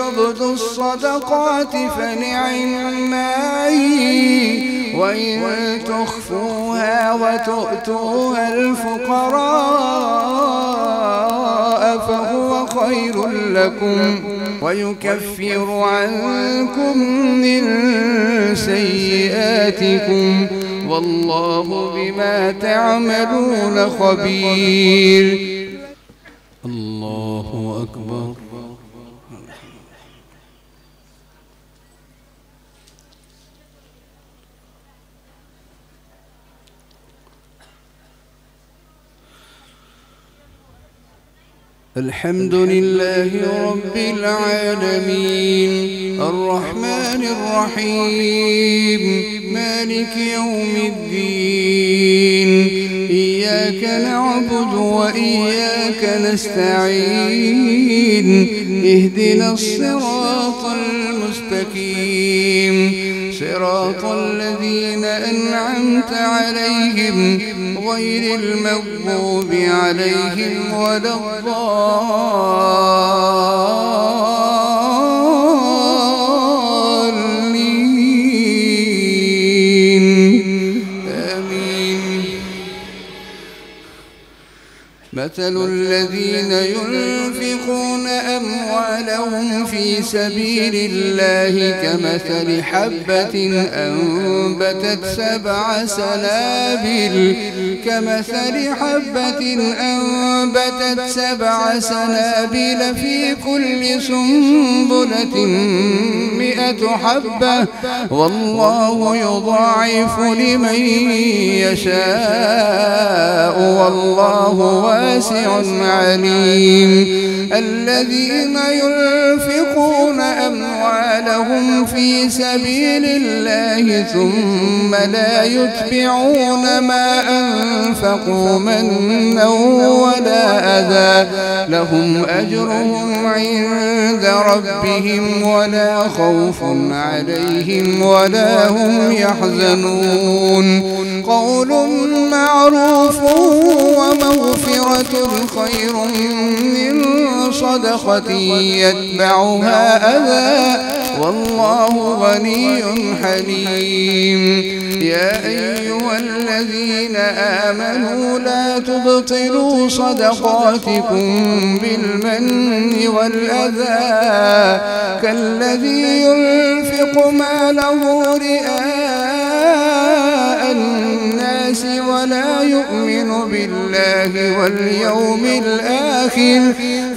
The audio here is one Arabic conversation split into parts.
تبدوا الصدقات فنعما هي وإن تخفوها وتؤتوها الفقراء فهو خير لكم ويكفر عنكم من سيئاتكم والله بما تعملون خبير. الله أكبر. الحمد لله رب العالمين الرحمن الرحيم مالك يوم الدين إياك نعبد وإياك نستعين اهدنا الصراط المستقيم صراط الذين أنعمت عليهم غير المغضوب عليهم ولا الضالين آمين. مثل الذين ينفقون أموالهم في سبيل الله كمثل حبة أنبتت سبع سنابل في كل سنبلة 100 حبة والله يضاعف لمن يشاء والله واسع عليم. الذين ينفقون أموالهم في سبيل الله ثم لا يتبعون ما أنفقوا منا ولا أذى لهم أجرهم عند ربهم ولا خوف عليهم ولا هم يحزنون. قول معروف ومغفرة خير من صدقة يتبعها أذى والله غني حليم. يا أيها الذين آمنوا لا تبطلوا صدقاتكم بالمن والأذى كالذي ينفق ماله رئاء الناس ولا يؤمن بالله واليوم الآخر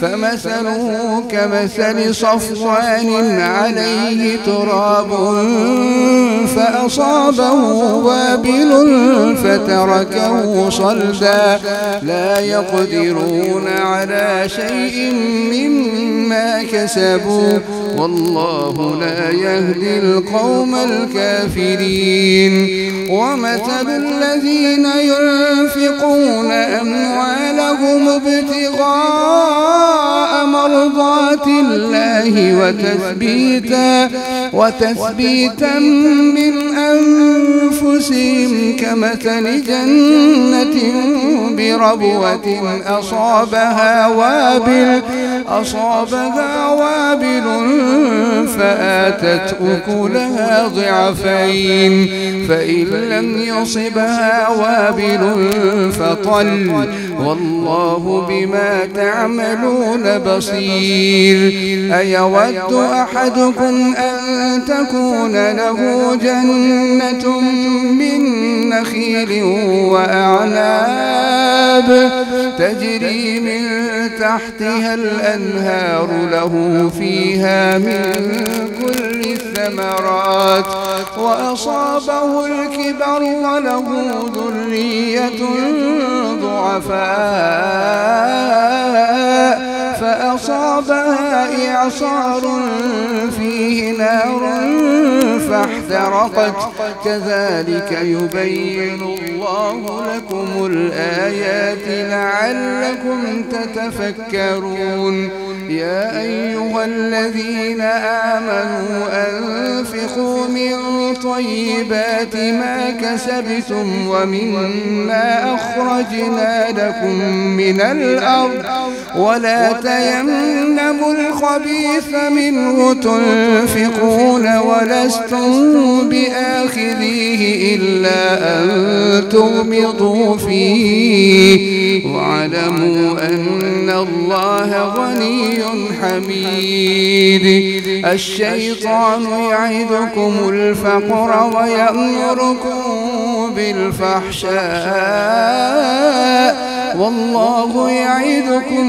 فمثله كمثل صفوان عليه تراب فأصابه وابل فتركه صلدا لا يقدرون على شيء مما كسبوا والله لا يهدي القوم الكافرين. ومثل الذين ينفقون أموالهم ابتغاء مرضات الله وتثبيتا من أنفسهم كمثل جنة بربوة أصابها وابل فآتت أكلها ضعفين فإن لم يصبها وابل فطل والله بما تعملون بصير. أيود أحدكم أن تكون له جنة من نخيل وأعناب تجري من تحتها الأنهار له فيها من كل الثمرات وأصابه الكبر وله ذرية ضعفاء فأصابها إعصار فيه نار فاحترقت كذلك يبين الله لكم الآيات لعلكم تتفكرون. يا أيها الذين آمنوا أنفقوا من طيبات ما كسبتم ومما أخرجنا لكم من الأرض ولا تيمموا الخبيث الخبيث منه تنفقون ولستم بآخذيه إلا أن تغمضوا فيه واعلموا أن الله غني حميد. الشيطان يعدكم الفقر ويأمركم بالفحشاء والله يعدكم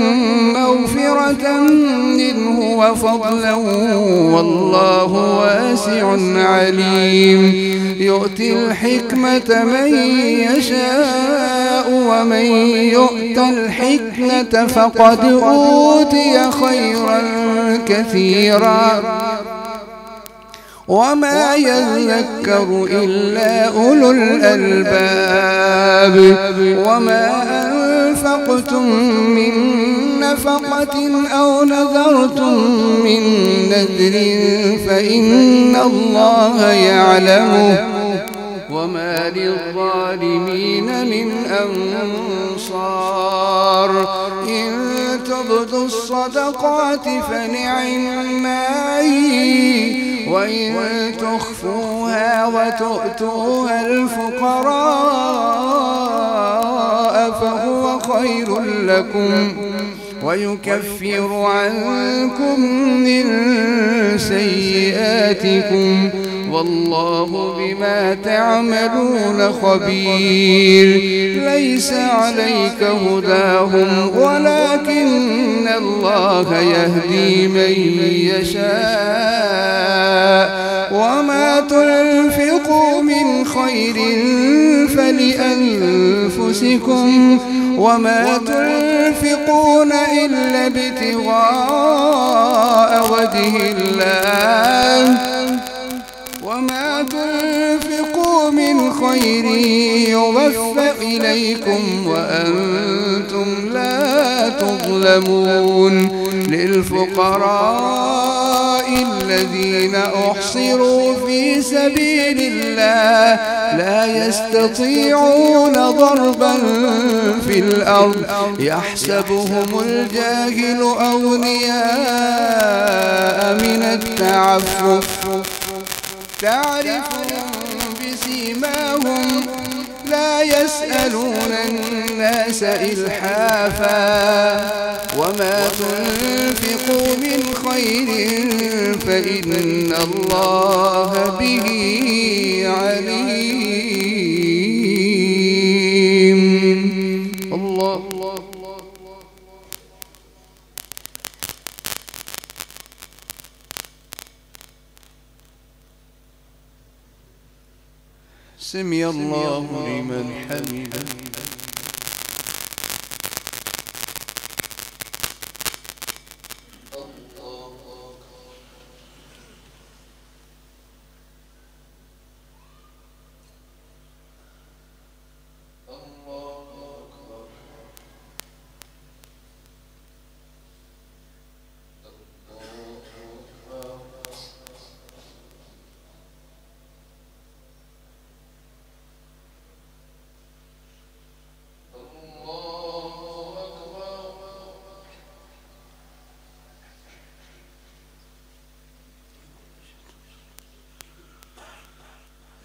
مغفرة منه وفضلا والله واسع عليم. يؤتي الحكمة من يشاء ومن يؤت الحكمة فقد أوتي خيرا كثيرا وما يذكر إلا أولو الألباب. وما أنفقتم من نفقة أو نذرتم من نذر فإن الله يعلمه وما للظالمين من أنصار. إن تبدوا الصدقات فنعما هي وإن تخفوها وتؤتوها الفقراء فهو خير لكم ويكفر عنكم من سيئاتكم والله بما تعملون خبير. ليس عليك هداهم ولكن الله يهدي من يشاء وما تنفقوا من خير فلأنفسكم وما تنفقون إلا ابتغاء وجه الله وما تنفقوا من خير يوفى إليكم وأنتم لا تظلمون. للفقراء الذين أحصروا في سبيل الله لا يستطيعون ضربا في الأرض يحسبهم الجاهل أغنياء من التعفف تعرفهم بسيماهم لا يسألون الناس إلحافا وما تنفقوا من خير فإن الله به عليم. الله سمع الله لمن حمده.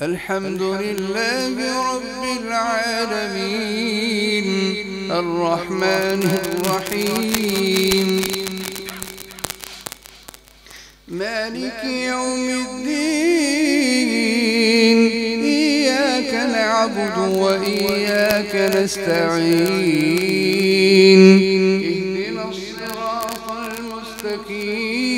الحمد لله رب العالمين الرحمن الرحيم مالك يوم الدين إياك نعبد وإياك نستعين اهدنا الصراط المستقيم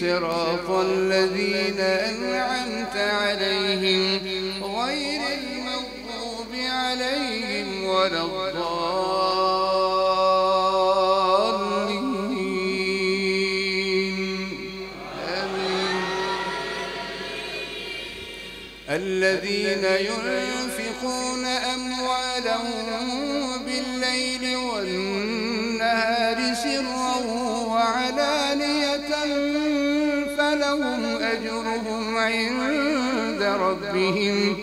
صراط الذين أنعمت عليهم غير المغضوب عليهم ولا الضالين آمين. الذين ينفقون أموالهم بالليل والنهار سرا وعلانية فلهم أجرهم عند ربهم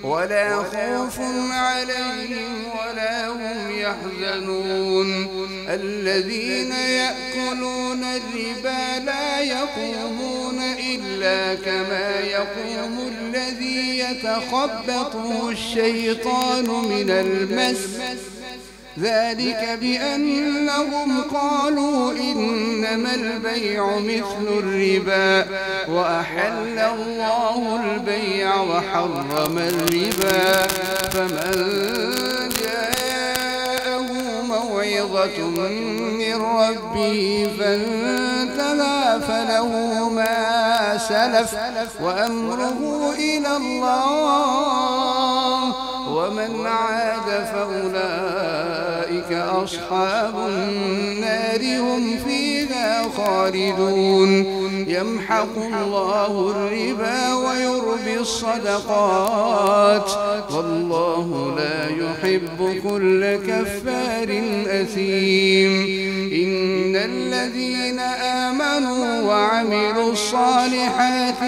ولا خوف عليهم ولا هم يحزنون. الذين يأكلون الربا لا يقومون إلا كما يقوم الذي يتخبطه الشيطان من المس ذلك بأنهم قالوا إنما البيع مثل الربا وأحل الله البيع وحرم الربا فمن جاءه موعظة من ربه فانتهى فله ما سلف وأمره إلى الله ومن عاد فأولئك أصحاب النار هم فيها خالدون يمحق الله الربا ويربي الصدقات والله لا يحب كل كفار أثيم إن الذين آمنوا وعملوا الصالحات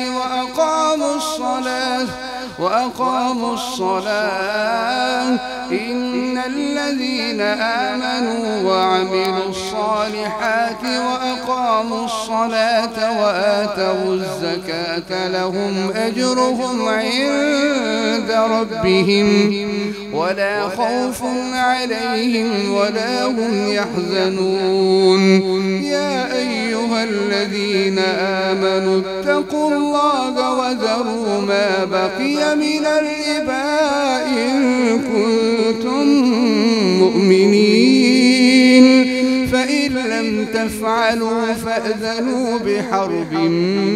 وأقاموا الصلاة إن الذين آمنوا وعملوا الصالحات وأقاموا الصلاة وآتوا الزكاة لهم أجرهم عند ربهم ولا خوف عليهم ولا هم يحزنون يا أيها الذين آمنوا اتقوا الله وذروا ما بقي من الربا إن كنتم مؤمنين فإن لم تفعلوا فأذنوا بحرب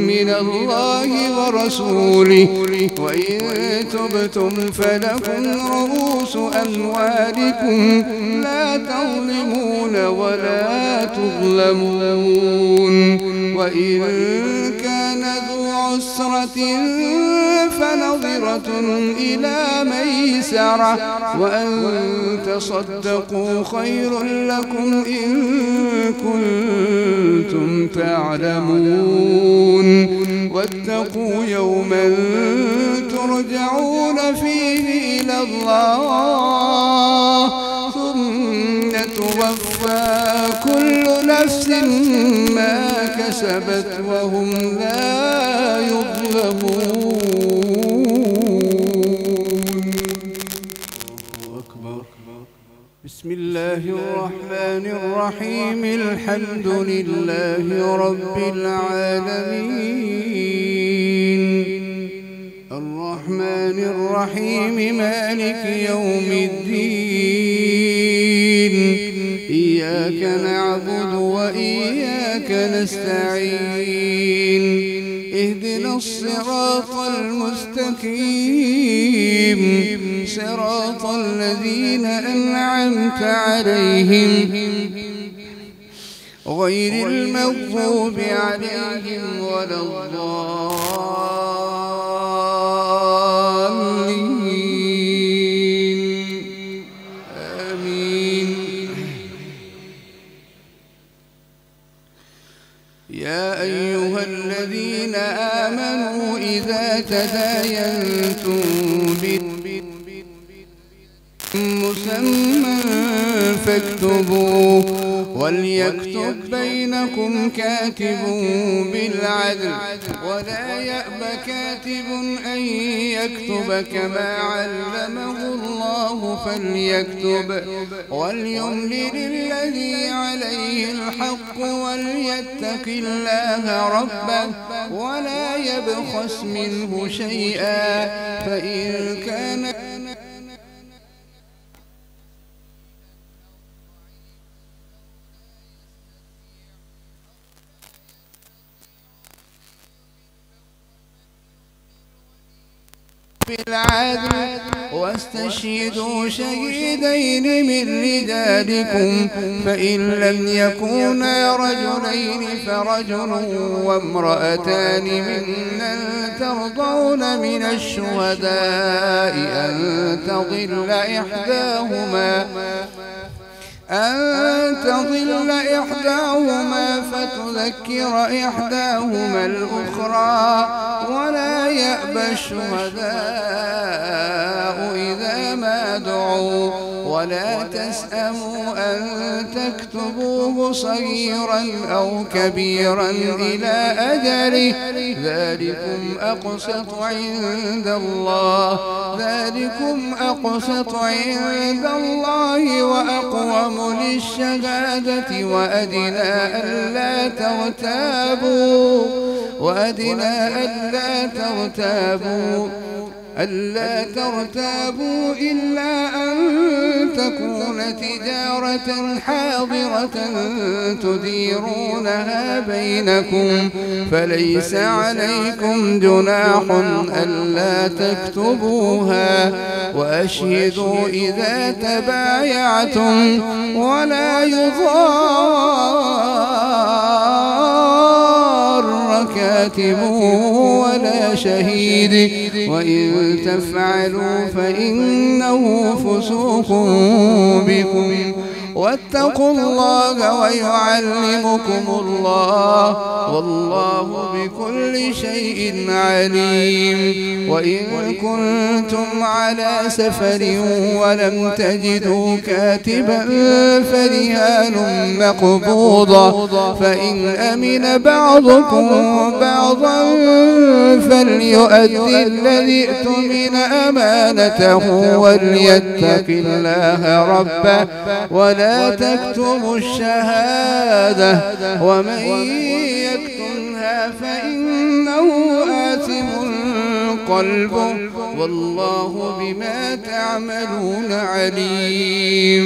من الله ورسوله وإن تبتم فلكم رؤوس أموالكم لا تظلمون ولا تظلمون وإن كان ذو عسرة فنظرة إلى ميسرة وأن تصدقوا خير لكم إن كنتم تعلمون واتقوا يوما ترجعون فيه إلى الله ثم توفى كل نفس ما كسبت وهم لا يظلمون بسم الله الرحمن الرحيم الحمد لله رب العالمين الرحمن الرحيم مالك يوم الدين إياك نعبد وإياك نستعين اهدنا الصراط المستقيم صراط الذين أنعمت عليهم غير المغضوب عليهم ولا الضالين آمين يا أيها الذين آمنوا إذا تداينتم مسمى فاكتبوه وليكتب بينكم كاتب بالعدل ولا يأب كاتب أن يكتب كما علمه الله فليكتب وليملل الذي عليه الحق وليتق الله ربه ولا يبخس منه شيئا فإن كان بالعدل واستشهدوا شهيدين من رجالكم فإن لم يكونا رجلين فرجل وامرأتان ممن ترضون من الشهداء أن تضل إحداهما فتذكر إحداهما الأخرى ولا يأبى الشهداء إذا ما دعوا ولا تسأموا أن تكتبوه صغيرا أو كبيرا إلى أجله ذلكم أقسط عند الله وأقوم للشهادة وأدنى ألا ترتابوا إلا أن تكون تجارة حاضرة تديرونها بينكم فليس عليكم جناح ألا تكتبوها وأشهدوا إذا تبايعتم ولا يضار كاتب ولا شهيد وإن تفعلوا فإنه فسوق بكم واتقوا الله ويعلمكم الله والله بكل شيء عليم. وإن كنتم على سفر ولم تجدوا كاتبا فرهان مقبوضة فإن أمن بعضكم بعضا فليؤدي الذي اؤتمن أمانته وليتق الله ربه ولا تكتموا الشهادة ومن يكتمها فإنه آثم قلبه والله بما تعملون عليم.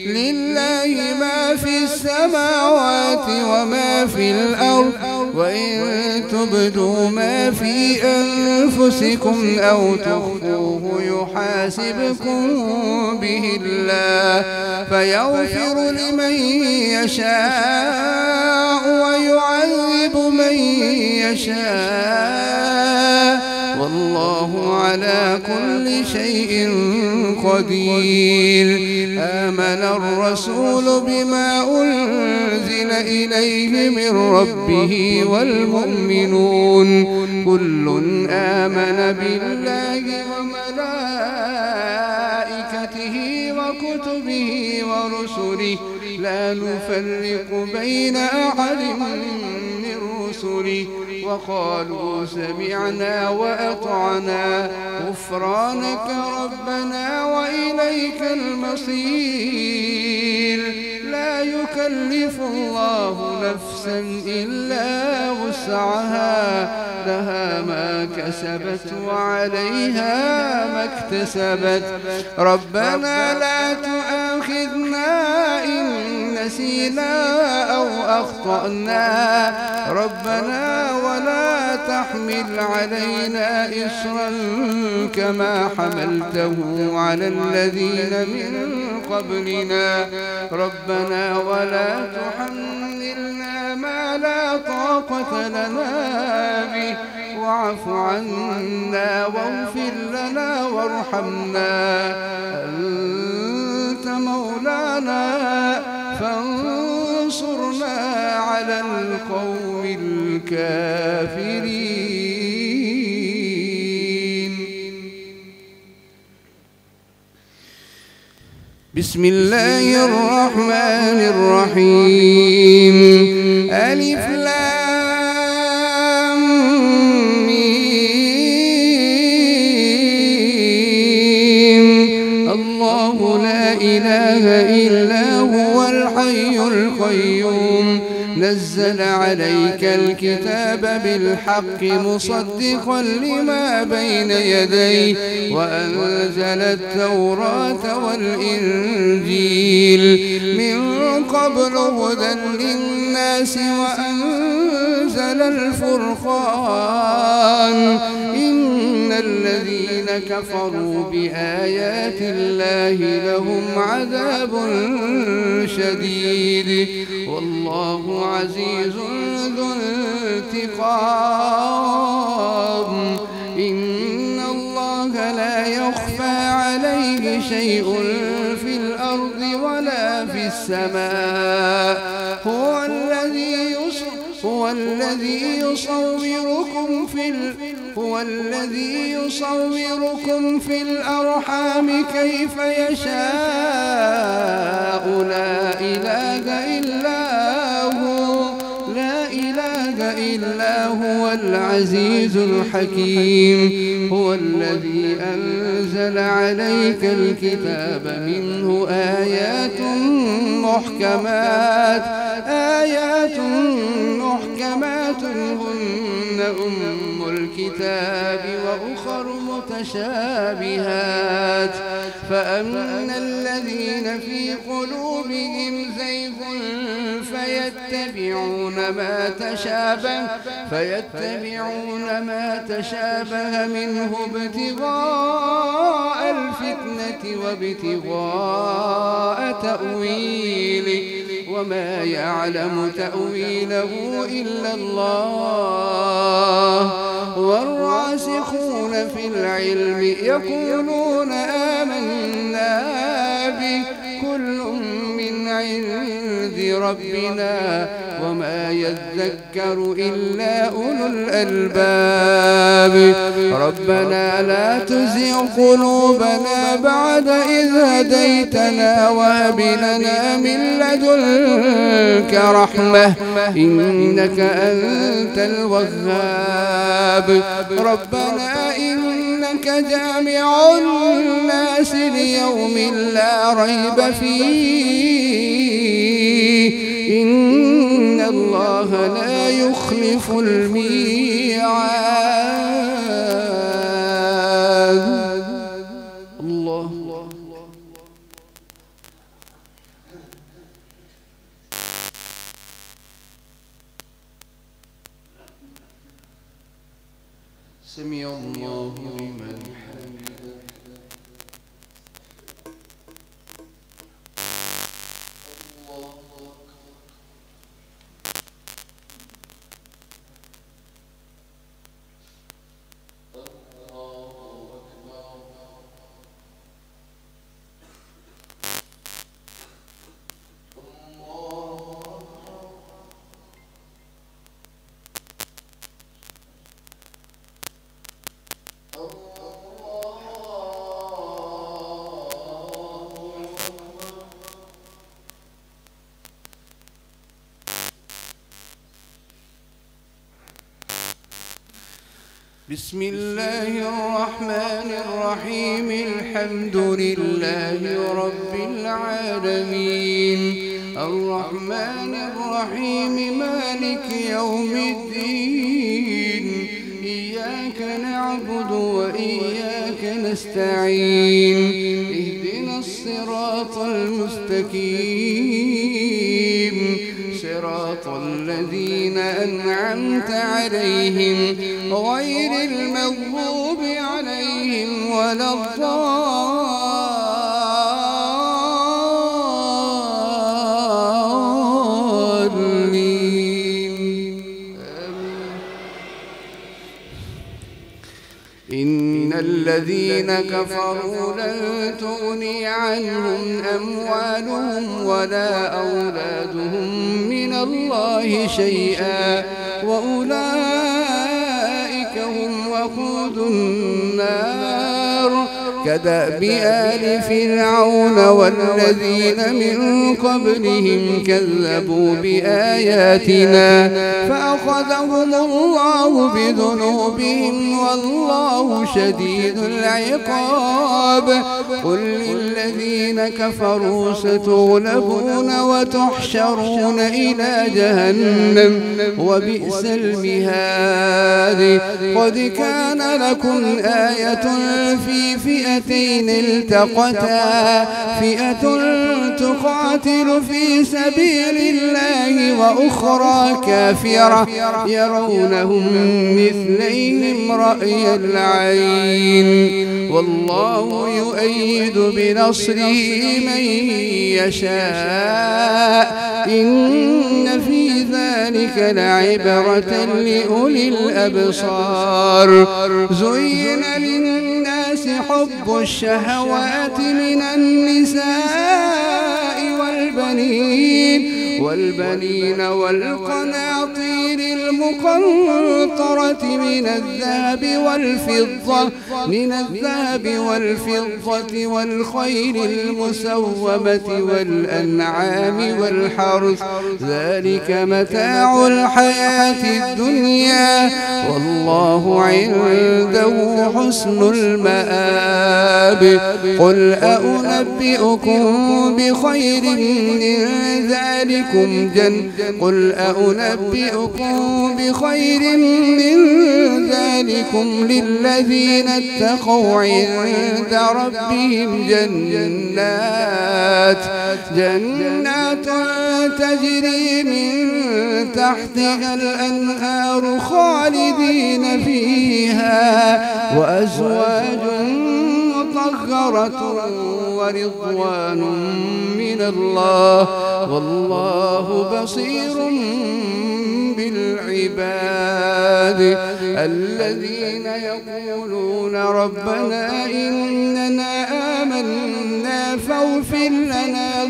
لله ما في السماوات وما في الأرض وإن تبدوا ما في أنفسكم أو تخفوه يحاسبكم به الله فيغفر لمن يشاء ويعذب من يشاء والله على كل شيء قدير. آمن الرسول بما أنزل إليه من ربه والمؤمنون كل آمن بالله وملائكته وكتبه ورسله لا نفرق بين أحد من رسله وقالوا سمعنا وأطعنا غفرانك ربنا وإليك المصير. لا يكلف الله نفسا إلا وسعها لها ما كسبت وعليها ما اكتسبت ربنا لا تؤاخذنا إن نسينا أو أخطأنا ربنا ولا تحمل علينا إصرا كما حملته على الذين من قبلنا ربنا ولا تحملنا ما لا طاقة لنا به واعف عنا واغفر لنا وارحمنا أنت مولانا فانصرنا على القوم الكافرين. بسم الله الرحمن الرحيم. ألف لام ميم. الله لا إله إلا هو الحي القيوم نزل عليك الكتاب بالحق مصدقا لما بين يديه وأنزل التوراة والإنجيل من قبل هدى للناس وأنزل الفرقان إن الذين كفروا بآيات الله لهم عذاب شديد والله عزيز ذو انتقام. إن الله لا يخفى عليه شيء في الأرض ولا في السماء هو هو الذي يصوركم في الأرحام كيف يشاء لا إله إلا هو العزيز الحكيم. هو الذي أنزل عليك الكتاب منه آيات محكمات هن أم الكتاب وأخر متشابهات فأما الذين في قلوبهم زيغ فيتبعون ما تشابه منه ابتغاء الفتنة وابتغاء تأويله وما يعلم تأويله إلا الله. والراسخون في العلم يقولون آمنا به كل من عند ربنا وما يذكر إلا أولو الألباب. ربنا لا تزغ قلوبنا بعد إذ هديتنا وهب لنا من لدنك رحمة إنك أنت الوهاب. ربنا إنك جامع الناس ليوم لا ريب فيه إن الله لا يخلف الميعاد. الله سمع الله لمن حمده. بسم الله الرحمن الرحيم الحمد لله رب العالمين الرحمن الرحيم مالك يوم الدين إياك نعبد وإياك نستعين اهدنا الصراط المستقيم صراط الذين أنعمت عليهم غير المغضوب عليهم ولا الضالين. إن الذين كفروا لن تغني عنهم أموالهم ولا أولادهم من الله شيئا وأولئك هم وقود النار كدأب آل فرعون والذين من قبلهم كذبوا بآياتنا فأخذهم الله بذنوبهم والله شديد العقاب. قل للذين كفروا ستغلبون وتحشرون إلى جهنم وبئس المهاد. قد كان لكم آية في فئتين التقتا فئة تقاتل في سبيل الله وأخرى كافرة يرونهم مثليهم رأي العين والله يؤيد بنصره من يشاء إن في ذلك لعبرة لأولي الأبصار. زين للناس حب الشهوات من النساء والبنين والبنين والقناطير المقنطرة من الذهب والفضة والخيل المسومة والأنعام والحرث ذلك متاع الحياة الدنيا والله عنده حسن المآب قل أنبئكم بخير من ذلكم للذين اتقوا عند ربهم جنات تجري من تحتها الأنهار خالدين فيها وأزواج مطهرة ورضوان من الله والله بصير بالعباد الذين يقولون ربنا إننا آمنا فاغفر لنا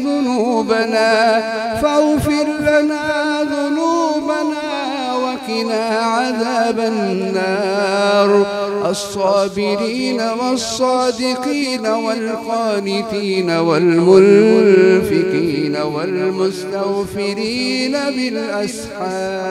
ذنوبنا وقنا عذاب النار الصابرين والصادقين والقانتين والمنفقين والمستغفرين بالأسحار